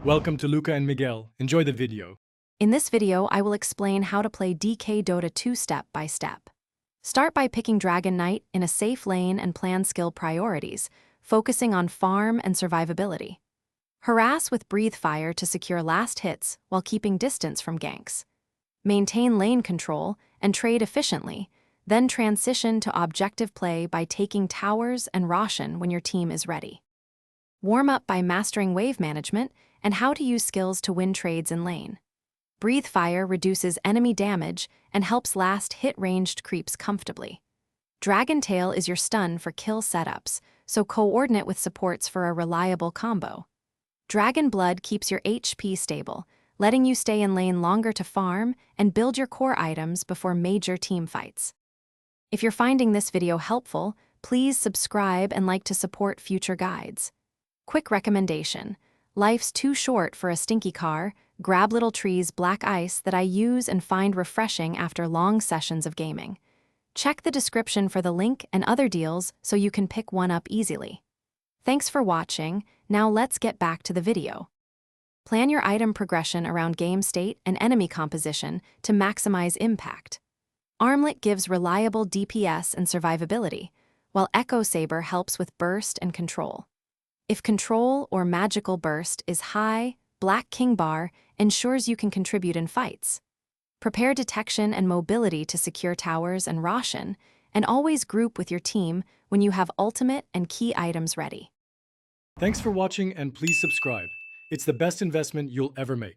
Welcome to Luca and Miguel. Enjoy the video. In this video, I will explain how to play DK Dota 2 step by step. Start by picking Dragon Knight in a safe lane and plan skill priorities, focusing on farm and survivability. Harass with Breathe Fire to secure last hits while keeping distance from ganks. Maintain lane control and trade efficiently, then transition to objective play by taking towers and Roshan when your team is ready. Warm up by mastering wave management and how to use skills to win trades in lane. Breathe Fire reduces enemy damage and helps last hit-ranged creeps comfortably. Dragon Tail is your stun for kill setups, so coordinate with supports for a reliable combo. Dragon Blood keeps your HP stable, letting you stay in lane longer to farm and build your core items before major team fights. If you're finding this video helpful, please subscribe and like to support future guides. Quick recommendation: life's too short for a stinky car. Grab Little Tree's black ice that I use and find refreshing after long sessions of gaming. Check the description for the link and other deals so you can pick one up easily. Thanks for watching. Now let's get back to the video. Plan your item progression around game state and enemy composition to maximize impact. Armlet gives reliable DPS and survivability, while Echo Saber helps with burst and control. If control or magical burst is high, Black King Bar ensures you can contribute in fights. Prepare detection and mobility to secure towers and Roshan, and always group with your team when you have ultimate and key items ready. Thanks for watching and please subscribe. It's the best investment you'll ever make.